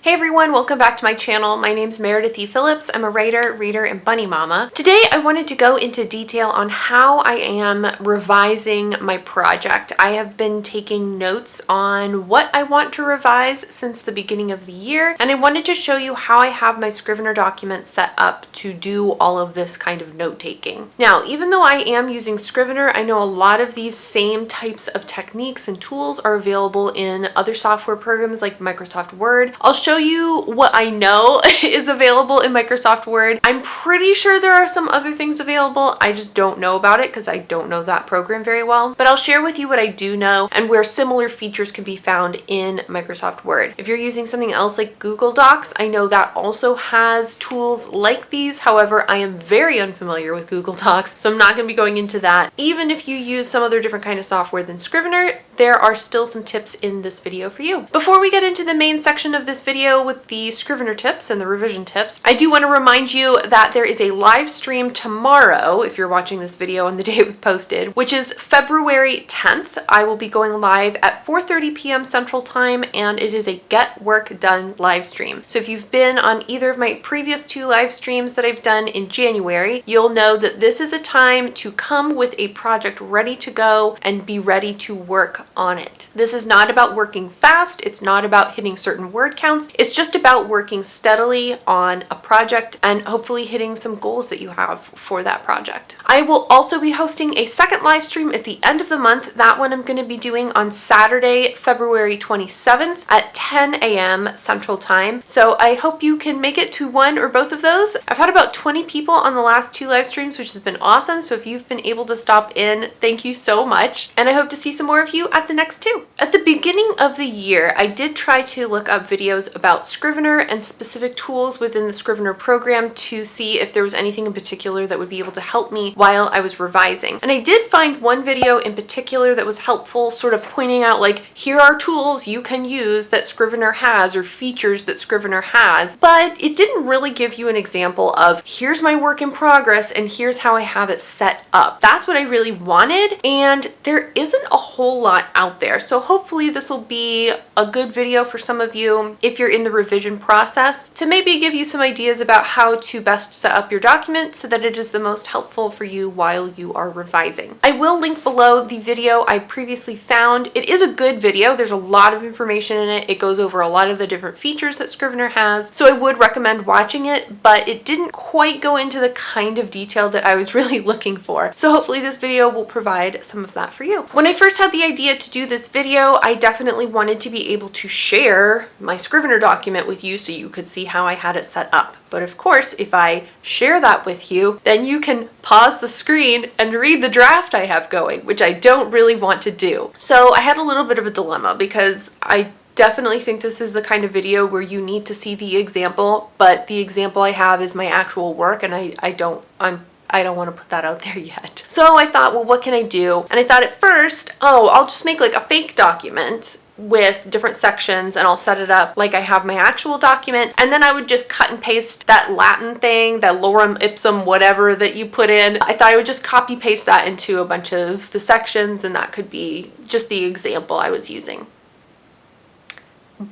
Hey everyone, welcome back to my channel. My name's Meredith Phillips. I'm a writer, reader, and bunny mama. Today I wanted to go into detail on how I am revising my project. I have been taking notes on what I want to revise since the beginning of the year, and I wanted to show you how I have my Scrivener document set up to do all of this kind of note-taking. Now, even though I am using Scrivener, I know a lot of these same types of techniques and tools are available in other software programs like Microsoft Word. I'll show you what I know is available in Microsoft Word. I'm pretty sure there are some other things available. I just don't know about it because I don't know that program very well. But I'll share with you what I do know and where similar features can be found in Microsoft Word. If you're using something else like Google Docs, I know that also has tools like these. However, I am very unfamiliar with Google Docs, so I'm not going to be going into that. Even if you use some other different kind of software than Scrivener, there are still some tips in this video for you. Before we get into the main section of this video with the Scrivener tips and the revision tips, I do want to remind you that there is a live stream tomorrow, if you're watching this video on the day it was posted, which is February 10th. I will be going live at 4:30 p.m. Central Time, and it is a Get Work Done live stream. So if you've been on either of my previous two live streams that I've done in January, you'll know that this is a time to come with a project ready to go and be ready to work on it. This is not about working fast. It's not about hitting certain word counts. It's just about working steadily on a project and hopefully hitting some goals that you have for that project. I will also be hosting a second live stream at the end of the month. That one I'm going to be doing on Saturday, February 27th at 10 a.m. Central Time. So I hope you can make it to one or both of those. I've had about 20 people on the last two live streams, which has been awesome. So if you've been able to stop in, thank you so much. And I hope to see some more of you at the next two. At the beginning of the year, I did try to look up videos about Scrivener and specific tools within the Scrivener program to see if there was anything in particular that would be able to help me while I was revising. And I did find one video in particular that was helpful, sort of pointing out like, here are tools you can use that Scrivener has or features that Scrivener has, but it didn't really give you an example of here's my work in progress and here's how I have it set up. That's what I really wanted, and there isn't a whole lot out there. So hopefully this will be a good video for some of you if you're in the revision process to maybe give you some ideas about how to best set up your document so that it is the most helpful for you while you are revising. I will link below the video I previously found. It is a good video. There's a lot of information in it. It goes over a lot of the different features that Scrivener has. So I would recommend watching it, but it didn't quite go into the kind of detail that I was really looking for. So hopefully this video will provide some of that for you. When I first had the idea to do this video, I definitely wanted to be able to share my Scrivener document with you so you could see how I had it set up. But of course, if I share that with you, then you can pause the screen and read the draft I have going, which I don't really want to do. So I had a little bit of a dilemma because I definitely think this is the kind of video where you need to see the example, but the example I have is my actual work, and I don't want to put that out there yet. So I thought, well, what can I do? And I thought at first, oh, I'll just make like a fake document with different sections and I'll set it up like I have my actual document, and then I would just cut and paste that Latin thing, that lorem ipsum whatever that you put in. I thought I would just copy paste that into a bunch of the sections, and that could be just the example I was using.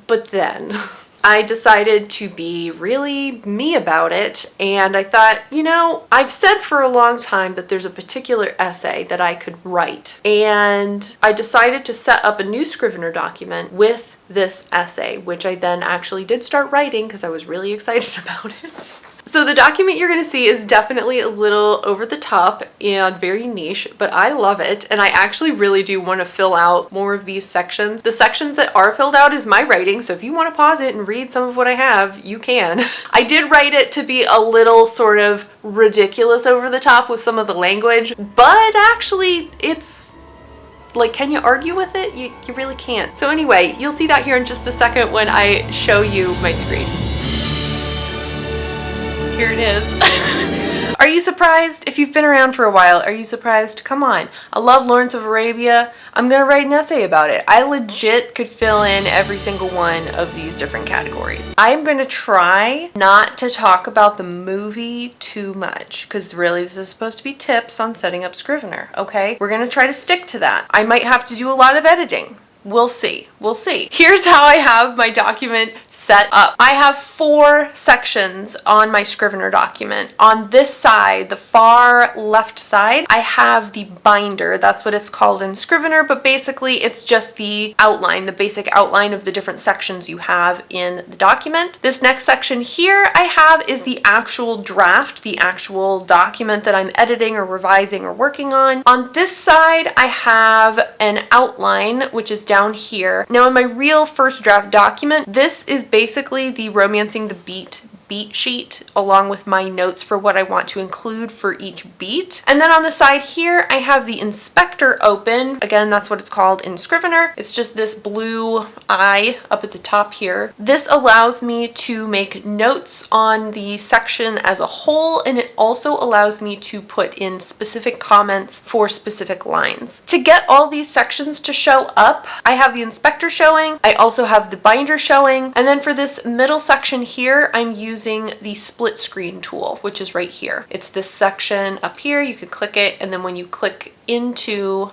But then I decided to be really me about it, and I thought, you know, I've said for a long time that there's a particular essay that I could write, and I decided to set up a new Scrivener document with this essay, which I then actually did start writing because I was really excited about it. So the document you're going to see is definitely a little over the top and very niche, but I love it, and I actually really do want to fill out more of these sections. The sections that are filled out is my writing, so if you want to pause it and read some of what I have, you can. I did write it to be a little sort of ridiculous over the top with some of the language, but actually it's like, can you argue with it? You really can't. So anyway, you'll see that here in just a second when I show you my screen. Here it is. Are you surprised? If you've been around for a while, are you surprised? Come on. I love Lawrence of Arabia. I'm gonna write an essay about it. I legit could fill in every single one of these different categories. I'm gonna try not to talk about the movie too much, because really this is supposed to be tips on setting up Scrivener, okay? We're gonna try to stick to that. I might have to do a lot of editing. We'll see. We'll see. Here's how I have my document set up. I have 4 sections on my Scrivener document. On this side, the far left side, I have the binder. That's what it's called in Scrivener, but basically it's just the outline, the basic outline of the different sections you have in the document. This next section here I have is the actual draft, the actual document that I'm editing or revising or working on. On this side, I have an outline, which is down here. Now in my real first draft document, this is basically the Romancing the Beat sheet along with my notes for what I want to include for each beat. And then on the side here, I have the inspector open. Again, that's what it's called in Scrivener. It's just this blue eye up at the top here. This allows me to make notes on the section as a whole, and it also allows me to put in specific comments for specific lines. To get all these sections to show up, I have the inspector showing, I also have the binder showing, and then for this middle section here, I'm using the split screen tool, which is right here. It's this section up here. You can click it, and then when you click into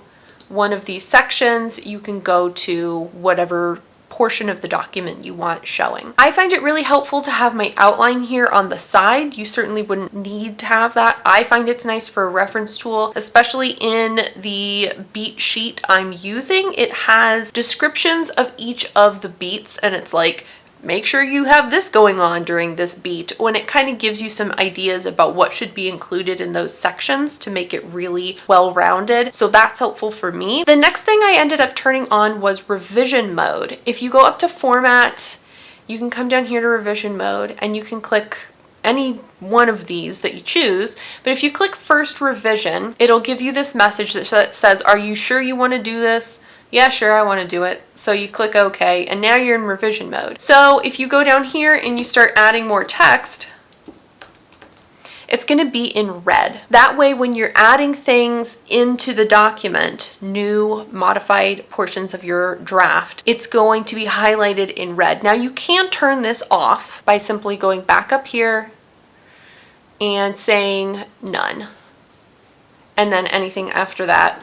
one of these sections, you can go to whatever portion of the document you want showing. I find it really helpful to have my outline here on the side. You certainly wouldn't need to have that. I find it's nice for a reference tool, especially in the beat sheet I'm using. It has descriptions of each of the beats, and it's like, make sure you have this going on during this beat, when it kind of gives you some ideas about what should be included in those sections to make it really well-rounded. So that's helpful for me. The next thing I ended up turning on was revision mode. If you go up to format, you can come down here to revision mode and you can click any one of these that you choose. But if you click first revision, it'll give you this message that says, are you sure you want to do this? Yeah, sure, I want to do it. So you click OK, and now you're in revision mode. So if you go down here and you start adding more text, it's going to be in red. That way, when you're adding things into the document, new modified portions of your draft, it's going to be highlighted in red. Now you can turn this off by simply going back up here and saying none. And then anything after that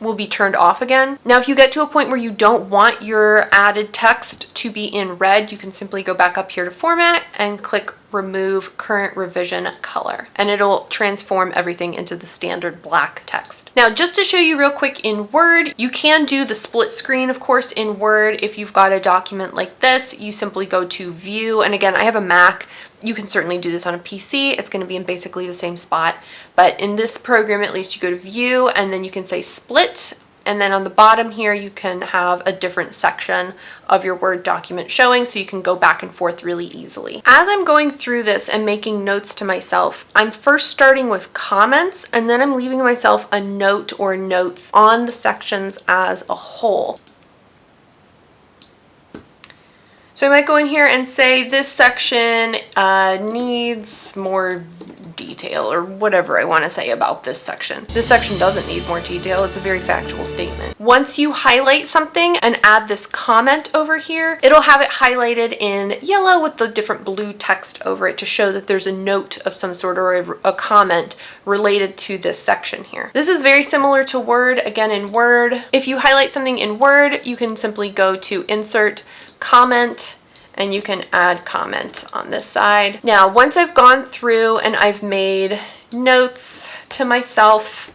will be turned off again. Now, if you get to a point where you don't want your added text to be in red, you can simply go back up here to format and click remove current revision color, and it'll transform everything into the standard black text. Now, just to show you real quick in Word, you can do the split screen, of course, in Word. If you've got a document like this, you simply go to View, and again, I have a Mac. You can certainly do this on a PC. It's going to be in basically the same spot, but in this program, at least, you go to View, and then you can say Split, and then on the bottom here, you can have a different section of your Word document showing, so you can go back and forth really easily. As I'm going through this and making notes to myself, I'm first starting with comments, and then I'm leaving myself a note or notes on the sections as a whole. So I might go in here and say this section needs more detail, or whatever I want to say about this section. This section doesn't need more detail. It's a very factual statement. Once you highlight something and add this comment over here, it'll have it highlighted in yellow with the different blue text over it to show that there's a note of some sort or a comment related to this section here. This is very similar to Word. Again, in Word, if you highlight something in Word, you can simply go to Insert, Comment, and you can add comment on this side. Now, once I've gone through and I've made notes to myself,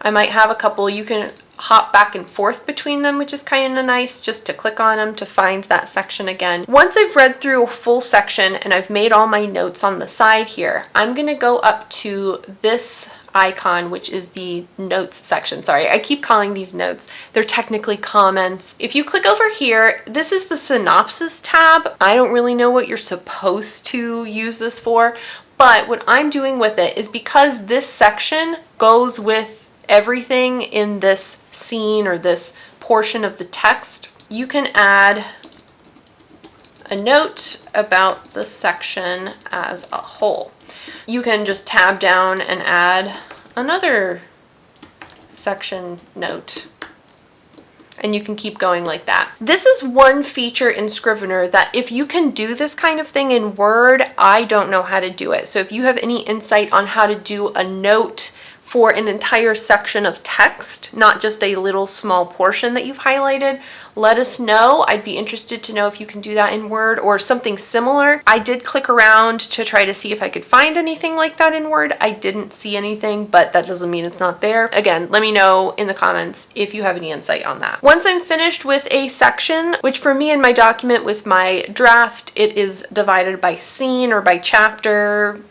I might have a couple. You can hop back and forth between them, which is kind of nice, just to click on them to find that section again. Once I've read through a full section and I've made all my notes on the side here, I'm gonna go up to this icon, which is the notes section. Sorry, I keep calling these notes. They're technically comments. If you click over here, this is the synopsis tab. I don't really know what you're supposed to use this for, but what I'm doing with it is because this section goes with everything in this scene or this portion of the text, you can add a note about the section as a whole. You can just tab down and add another section note, and you can keep going like that. This is one feature in Scrivener that if you can do this kind of thing in Word, I don't know how to do it. So if you have any insight on how to do a note for an entire section of text, not just a little small portion that you've highlighted, let us know. I'd be interested to know if you can do that in Word or something similar. I did click around to try to see if I could find anything like that in Word. I didn't see anything, but that doesn't mean it's not there. Again, let me know in the comments if you have any insight on that. Once I'm finished with a section, which for me in my document with my draft, it is divided by scene or by chapter.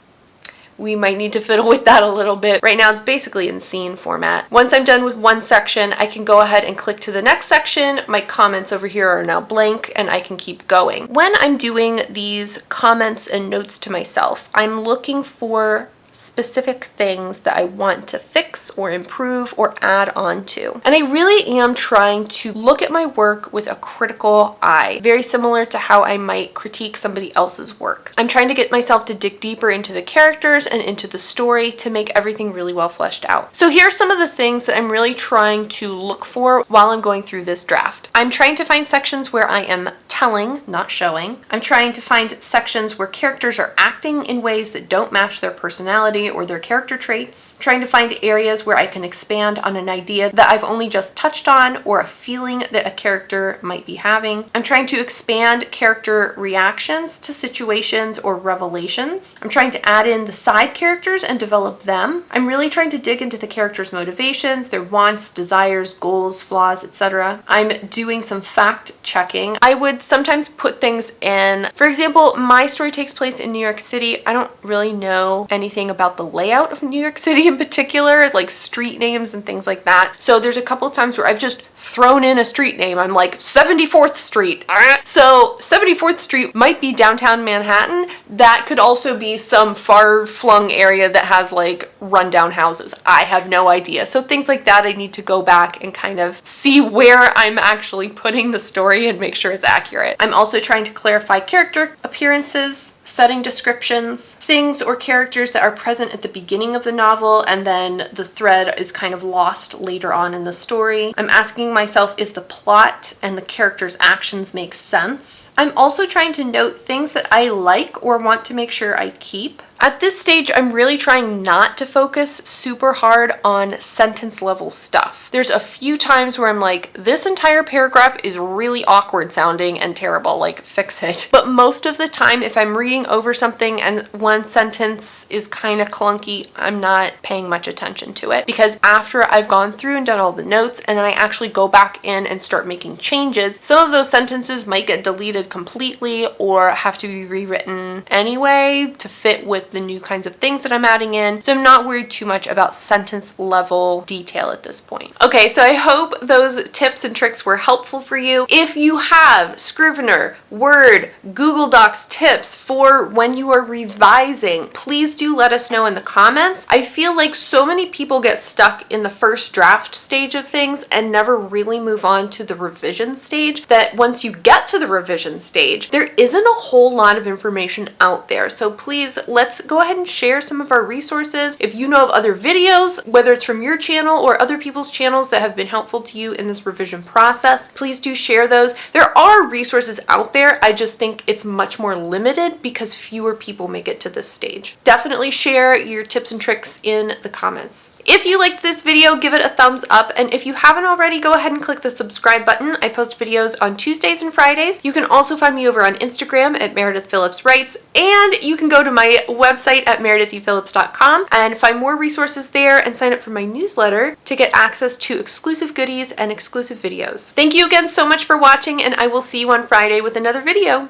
We might need to fiddle with that a little bit. Right now it's basically in scene format. Once I'm done with one section, I can go ahead and click to the next section. My comments over here are now blank and I can keep going. When I'm doing these comments and notes to myself, I'm looking for specific things that I want to fix or improve or add on to. And I really am trying to look at my work with a critical eye, very similar to how I might critique somebody else's work. I'm trying to get myself to dig deeper into the characters and into the story to make everything really well fleshed out. So here are some of the things that I'm really trying to look for while I'm going through this draft. I'm trying to find sections where I am telling, not showing. I'm trying to find sections where characters are acting in ways that don't match their personality or their character traits. Trying to find areas where I can expand on an idea that I've only just touched on or a feeling that a character might be having. I'm trying to expand character reactions to situations or revelations. I'm trying to add in the side characters and develop them. I'm really trying to dig into the characters' motivations, their wants, desires, goals, flaws, etc. I'm doing some fact checking. I would sometimes put things in, for example, my story takes place in New York City. I don't really know anything about the layout of New York City in particular, like street names and things like that. So there's a couple of times where I've just thrown in a street name. I'm like 74th Street. So 74th Street might be downtown Manhattan. That could also be some far-flung area that has like rundown houses. I have no idea. So things like that, I need to go back and kind of see where I'm actually putting the story and make sure it's accurate. I'm also trying to clarify character appearances, setting descriptions, things or characters that are present at the beginning of the novel and then the thread is kind of lost later on in the story. I'm asking myself if the plot and the characters' actions make sense. I'm also trying to note things that I like or want to make sure I keep. At this stage, I'm really trying not to focus super hard on sentence level stuff. There's a few times where I'm like, this entire paragraph is really awkward sounding and terrible, like fix it. But most of the time, if I'm reading over something and one sentence is kind of clunky, I'm not paying much attention to it, because after I've gone through and done all the notes and then I actually go back in and start making changes, some of those sentences might get deleted completely or have to be rewritten anyway to fit with the new kinds of things that I'm adding in. So I'm not worried too much about sentence level detail at this point. Okay, so I hope those tips and tricks were helpful for you. If you have Scrivener, Word, Google Docs tips for when you are revising, please do let us know in the comments. I feel like so many people get stuck in the first draft stage of things and never really move on to the revision stage, that once you get to the revision stage, there isn't a whole lot of information out there. So please, let's go ahead and share some of our resources. If you know of other videos, whether it's from your channel or other people's channels that have been helpful to you in this revision process, please do share those. There are resources out there. I just think it's much more limited because fewer people make it to this stage. Definitely share your tips and tricks in the comments. If you liked this video, give it a thumbs up, and if you haven't already, go ahead and click the subscribe button. I post videos on Tuesdays and Fridays. You can also find me over on Instagram at Meredith Phillips Writes, and you can go to my website at meredithphillips.com and find more resources there and sign up for my newsletter to get access to exclusive goodies and exclusive videos. Thank you again so much for watching, and I will see you on Friday with another video.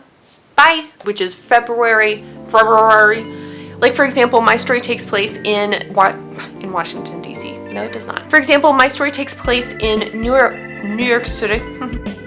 Bye! Which is February. Like, for example, my story takes place in Washington, D.C. No, it does not. For example, my story takes place in New York City.